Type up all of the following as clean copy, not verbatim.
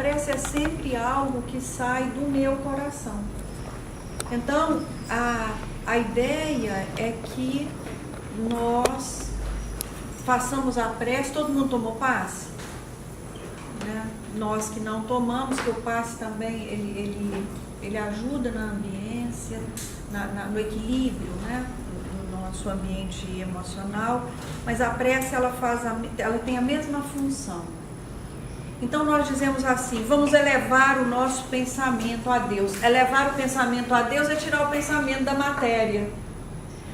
prece é sempre algo que sai do meu coração. Então, a ideia é que nós façamos a prece. Todo mundo tomou passe? Né? Nós que não tomamos, que o passe também, ele ajuda na ambiência, no equilíbrio, né? Do nosso ambiente emocional, mas a prece ela tem a mesma função. Então nós dizemos assim: vamos elevar o nosso pensamento a Deus. Elevar o pensamento a Deus é tirar o pensamento da matéria.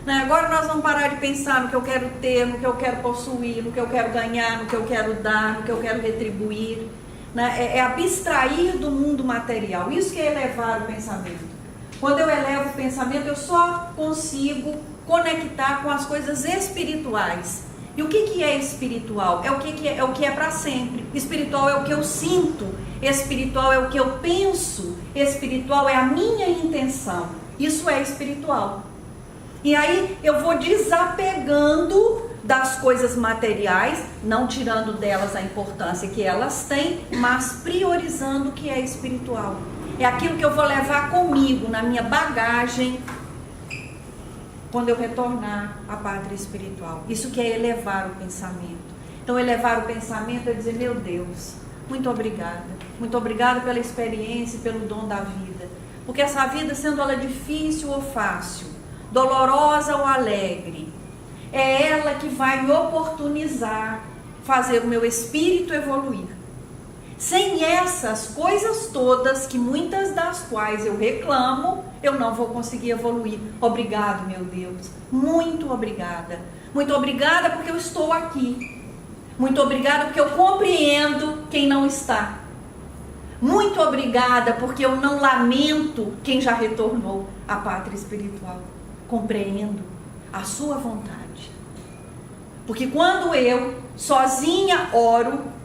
Agora nós vamos parar de pensar no que eu quero ter, no que eu quero possuir, no que eu quero ganhar, no que eu quero dar, no que eu quero retribuir. É abstrair do mundo material. Isso que é elevar o pensamento. Quando eu elevo o pensamento, eu só consigo conectar com as coisas espirituais. E o que é espiritual? É o que é para sempre. Espiritual é o que eu sinto. Espiritual é o que eu penso. Espiritual é a minha intenção. Isso é espiritual. E aí eu vou desapegando das coisas materiais, não tirando delas a importância que elas têm, mas priorizando o que é espiritual. É aquilo que eu vou levar comigo na minha bagagem quando eu retornar à pátria espiritual. Isso que é elevar o pensamento. Então elevar o pensamento é dizer: meu Deus, muito obrigada. Muito obrigada pela experiência e pelo dom da vida. Porque essa vida, sendo ela difícil ou fácil, dolorosa ou alegre, é ela que vai me oportunizar fazer o meu espírito evoluir. Sem essas coisas todas, que muitas das quais eu reclamo, eu não vou conseguir evoluir. Obrigado, meu Deus. Muito obrigada. Muito obrigada porque eu estou aqui. Muito obrigada porque eu compreendo quem não está. Muito obrigada porque eu não lamento quem já retornou à pátria espiritual. Compreendo a sua vontade. Porque quando eu sozinha oro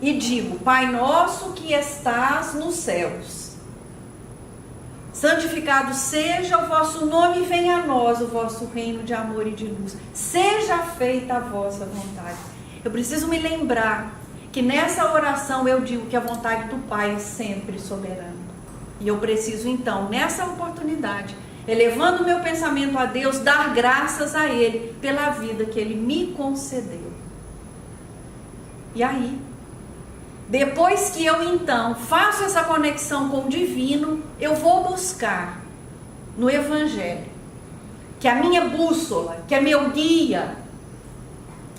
e digo: Pai nosso que estás nos céus, santificado seja o vosso nome, venha a nós o vosso reino de amor e de luz, seja feita a vossa vontade. Eu preciso me lembrar que nessa oração eu digo que a vontade do Pai é sempre soberana. E eu preciso então, nessa oportunidade, elevando o meu pensamento a Deus, dar graças a Ele pela vida que Ele me concedeu. E aí, depois que eu então faço essa conexão com o divino, eu vou buscar no Evangelho, que é a minha bússola, que é meu guia,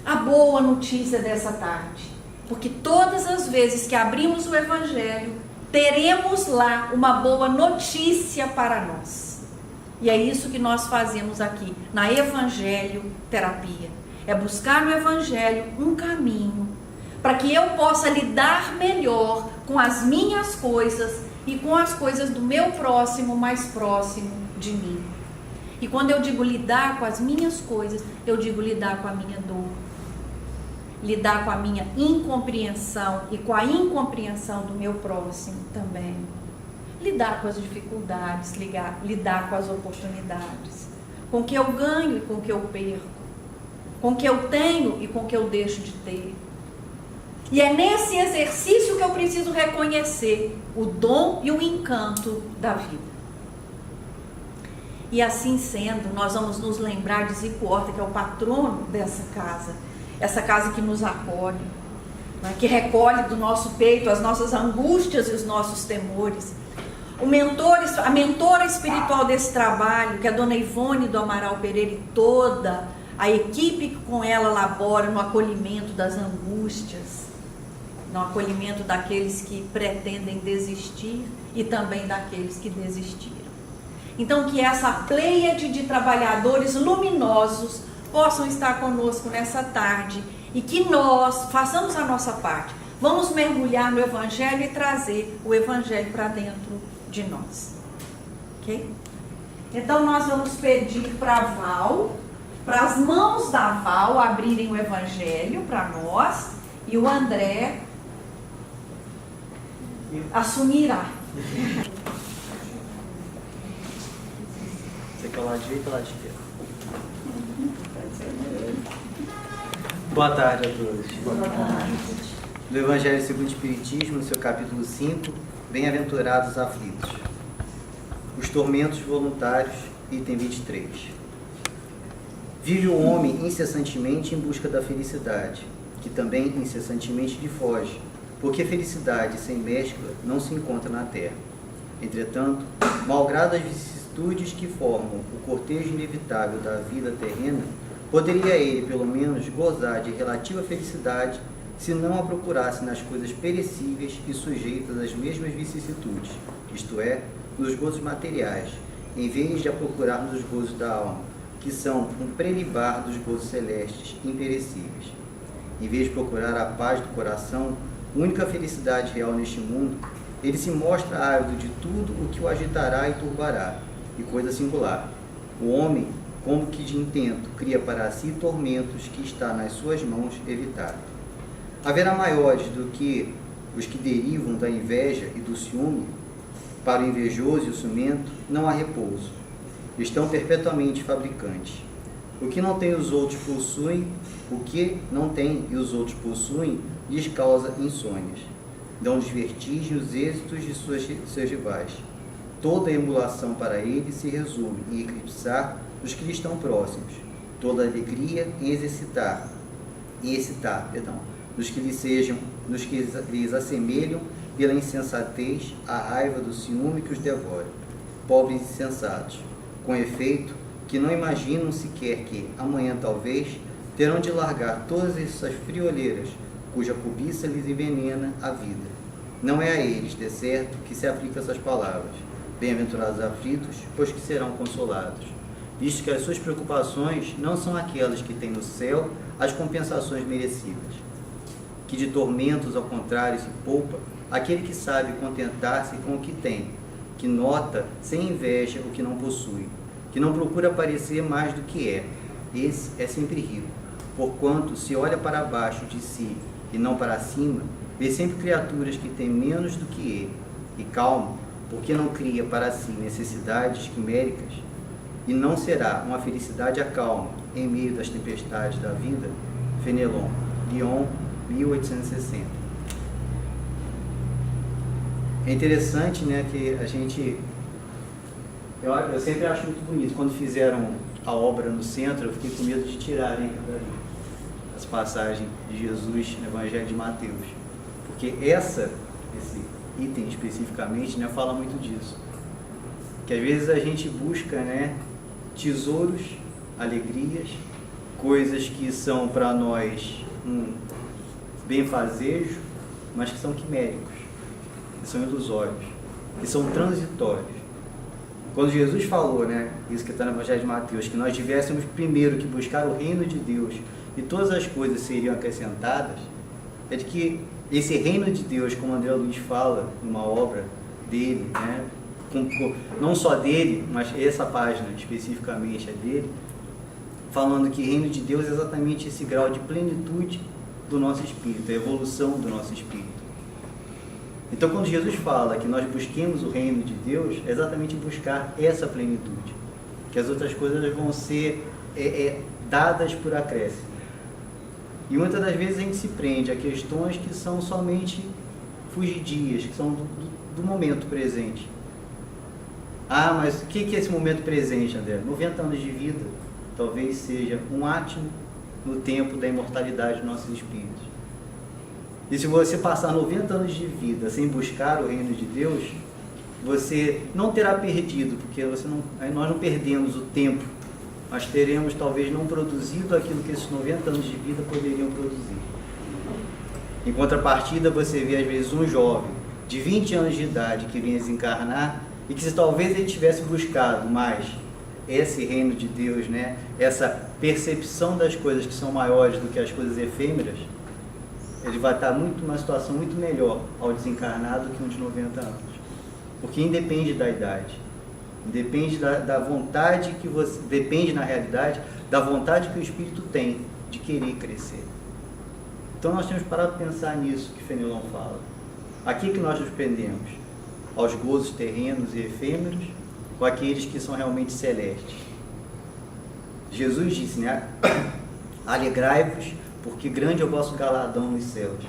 a boa notícia dessa tarde. Porque todas as vezes que abrimos o Evangelho, teremos lá uma boa notícia para nós. E é isso que nós fazemos aqui na Evangelho Terapia. É buscar no Evangelho um caminho para que eu possa lidar melhor com as minhas coisas e com as coisas do meu próximo mais próximo de mim. E quando eu digo lidar com as minhas coisas, eu digo lidar com a minha dor, lidar com a minha incompreensão e com a incompreensão do meu próximo também. Lidar com as dificuldades, lidar com as oportunidades, com o que eu ganho e com o que eu perco, com o que eu tenho e com o que eu deixo de ter. E é nesse exercício que eu preciso reconhecer o dom e o encanto da vida. E assim sendo, nós vamos nos lembrar de Zico Horta, que é o patrono dessa casa, essa casa que nos acolhe, né, que recolhe do nosso peito as nossas angústias e os nossos temores. A mentora espiritual desse trabalho, que é a Dona Ivone do Amaral Pereira, e toda a equipe que com ela labora no acolhimento das angústias, no acolhimento daqueles que pretendem desistir e também daqueles que desistiram. Então, que essa pleiade de trabalhadores luminosos possam estar conosco nessa tarde e que nós façamos a nossa parte. Vamos mergulhar no Evangelho e trazer o Evangelho para dentro de nós. Ok? Então, nós vamos pedir para a Val, para as mãos da Val abrirem o Evangelho para nós e o André assumirá. Você quer o lado direito ou o lado esquerdo? Boa tarde a todos. Boa tarde. do Evangelho segundo o Espiritismo, no seu capítulo 5, Bem-aventurados aflitos. Os tormentos voluntários, item 23. Vive o homem incessantemente em busca da felicidade, que também incessantemente lhe foge, porque felicidade sem mescla não se encontra na terra. Entretanto, malgrado as vicissitudes que formam o cortejo inevitável da vida terrena, poderia ele, pelo menos, gozar de relativa felicidade se não a procurasse nas coisas perecíveis e sujeitas às mesmas vicissitudes, isto é, nos gozos materiais, em vez de a procurar nos gozos da alma, que são um prelibar dos gozos celestes imperecíveis. Em vez de procurar a paz do coração, única felicidade real neste mundo, ele se mostra ávido de tudo o que o agitará e turbará, e coisa singular. O homem, como que de intento, cria para si tormentos que está nas suas mãos evitar. Haverá maiores do que os que derivam da inveja e do ciúme. Para o invejoso e o ciumento não há repouso. Estão perpetuamente fabricantes. O que não tem os outros possuem, o que não tem e os outros possuem, lhes causa insônias. Dão-lhes vertigem os êxitos de seus rivais. Toda emulação para eles se resume em eclipsar os que lhe estão próximos. Toda alegria em excitar, nos que lhes assemelham pela insensatez a raiva do ciúme que os devora, pobres insensatos, com efeito que não imaginam sequer que, amanhã talvez, terão de largar todas essas frioleiras, cuja cobiça lhes envenena a vida. Não é a eles, de certo, que se aplicam essas palavras, bem-aventurados aflitos, pois que serão consolados, visto que as suas preocupações não são aquelas que têm no céu as compensações merecidas, que de tormentos, ao contrário, se poupa aquele que sabe contentar-se com o que tem, que nota sem inveja o que não possui, que não procura parecer mais do que é. Esse é sempre rico, porquanto se olha para baixo de si e não para cima, vê sempre criaturas que têm menos do que ele, e calmo, porque não cria para si necessidades quiméricas, e não será uma felicidade a calma em meio das tempestades da vida. Fenelon, Lyon, 1860. É interessante, né, que a gente... Eu sempre acho muito bonito. Quando fizeram a obra no centro, eu fiquei com medo de tirarem as passagens de Jesus no Evangelho de Mateus. Porque esse item especificamente, né, fala muito disso. Que às vezes a gente busca, né, tesouros, alegrias, coisas que são para nós benfazejo, mas que são quiméricos, que são ilusórios, que são transitórios. Quando Jesus falou, né, isso que está no Evangelho de Mateus, que nós tivéssemos primeiro que buscar o reino de Deus e todas as coisas seriam acrescentadas, é de que esse reino de Deus, como André Luiz fala numa obra dele, né, não só dele, mas essa página especificamente é dele, falando que reino de Deus é exatamente esse grau de plenitude do nosso espírito, a evolução do nosso espírito. Então, quando Jesus fala que nós busquemos o reino de Deus, é exatamente buscar essa plenitude, que as outras coisas vão ser dadas por acréscimo. E muitas das vezes a gente se prende a questões que são somente fugidias, que são do momento presente. Ah, mas o que é esse momento presente, André? 90 anos de vida talvez seja um átimo no tempo da imortalidade dos nossos espíritos. E se você passar 90 anos de vida sem buscar o reino de Deus, você não terá perdido, porque nós não perdemos o tempo, mas teremos talvez não produzido aquilo que esses 90 anos de vida poderiam produzir. Em contrapartida, você vê às vezes um jovem de 20 anos de idade que vinha desencarnar e que se talvez ele tivesse buscado mais esse reino de Deus, né, essa percepção das coisas que são maiores do que as coisas efêmeras, ele vai estar numa situação muito melhor ao desencarnar do que um de 90 anos. Porque independe da idade, depende da vontade que você... Depende, na realidade, da vontade que o espírito tem de querer crescer. Então nós temos que parar para pensar nisso que Fenelon fala. A que nós nos prendemos? Aos gozos terrenos e efêmeros, ou aqueles que são realmente celestes? Jesus disse, né? Alegrai-vos, porque grande é o vosso galardão nos céus.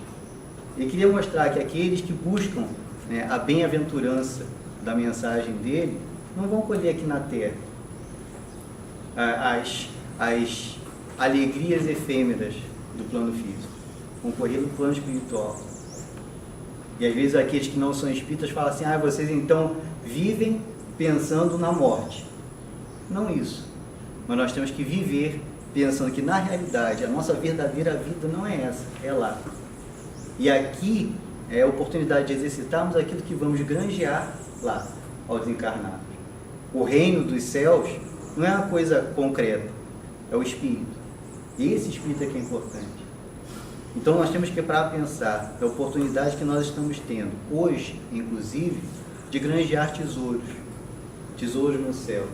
Ele queria mostrar que aqueles que buscam, né, a bem-aventurança da mensagem dele, não vão colher aqui na terra as alegrias efêmeras do plano físico, vão correr no plano espiritual. E às vezes aqueles que não são espíritas falam assim: vocês então vivem pensando na morte. Não isso, mas nós temos que viver pensando que na realidade a nossa verdadeira vida não é essa, é lá. E aqui é a oportunidade de exercitarmos aquilo que vamos granjear lá, ao desencarnar. O reino dos céus não é uma coisa concreta, é o espírito. E esse espírito é que é importante. Então nós temos que parar a pensar a oportunidade que nós estamos tendo hoje, inclusive, de granjear tesouros no céu.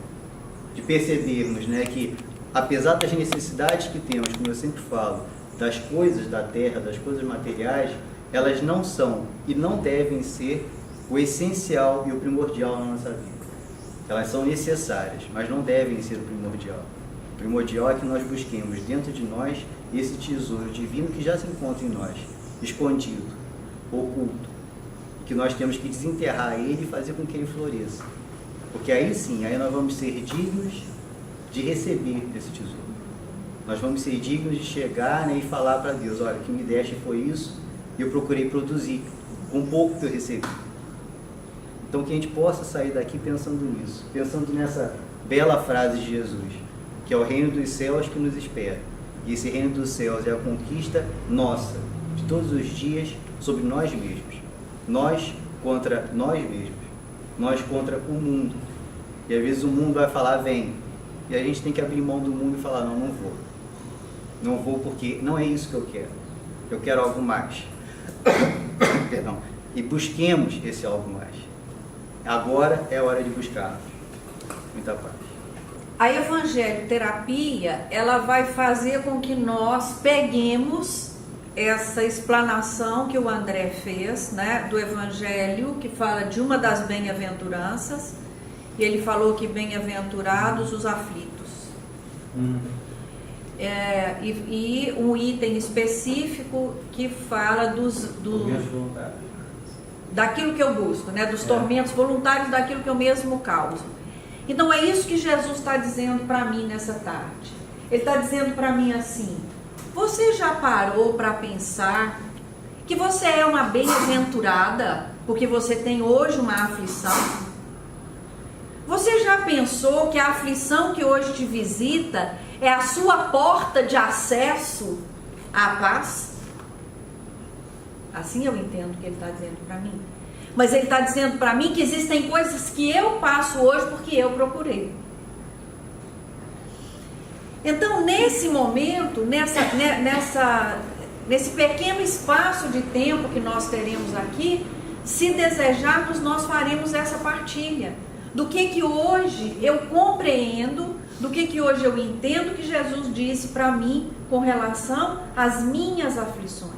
De percebermos, né, que apesar das necessidades que temos, como eu sempre falo, das coisas da terra, das coisas materiais, elas não são e não devem ser o essencial e o primordial na nossa vida. Elas são necessárias, mas não devem ser o primordial. O primordial é que nós busquemos dentro de nós esse tesouro divino que já se encontra em nós, escondido, oculto, que nós temos que desenterrar ele e fazer com que ele floresça. Porque aí sim, aí nós vamos ser dignos de receber esse tesouro. Nós vamos ser dignos de chegar, né, e falar para Deus: olha, o que me deste foi isso, e eu procurei produzir com um pouco que eu recebi. Então que a gente possa sair daqui pensando nisso, pensando nessa bela frase de Jesus, que é o reino dos céus que nos espera. E esse reino dos céus é a conquista nossa, de todos os dias, sobre nós mesmos. Nós contra nós mesmos. Nós contra o mundo. E às vezes o mundo vai falar: vem. E a gente tem que abrir mão do mundo e falar: não, não vou. Não vou porque não é isso que eu quero. Eu quero algo mais. Perdão. E busquemos esse algo mais. Agora é a hora de buscarmos. Muita paz. A evangelho-terapia, ela vai fazer com que nós peguemos essa explanação que o André fez, né, do Evangelho, que fala de uma das bem-aventuranças, e ele falou que bem-aventurados os aflitos. E um item específico que fala daquilo que eu busco, né, dos tormentos voluntários, daquilo que eu mesmo causo. Então é isso que Jesus está dizendo para mim nessa tarde. Ele está dizendo para mim assim: você já parou para pensar que você é uma bem-aventurada porque você tem hoje uma aflição? Você já pensou que a aflição que hoje te visita é a sua porta de acesso à paz? Assim eu entendo que ele está dizendo para mim. Mas ele está dizendo para mim que existem coisas que eu passo hoje porque eu procurei. Então, nesse momento, nesse pequeno espaço de tempo que nós teremos aqui, se desejarmos, nós faremos essa partilha do que hoje eu compreendo, do que hoje eu entendo que Jesus disse para mim com relação às minhas aflições.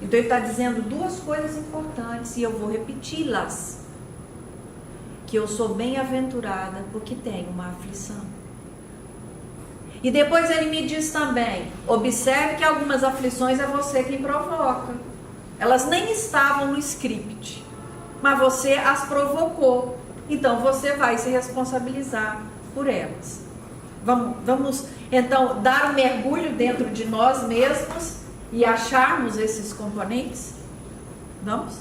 Então ele está dizendo duas coisas importantes e eu vou repeti-las: que eu sou bem-aventurada porque tenho uma aflição. E depois ele me diz também: observe que algumas aflições é você quem provoca. Elas nem estavam no script, mas você as provocou. Então você vai se responsabilizar por elas. Vamos então dar um mergulho dentro de nós mesmos e acharmos esses componentes? Vamos?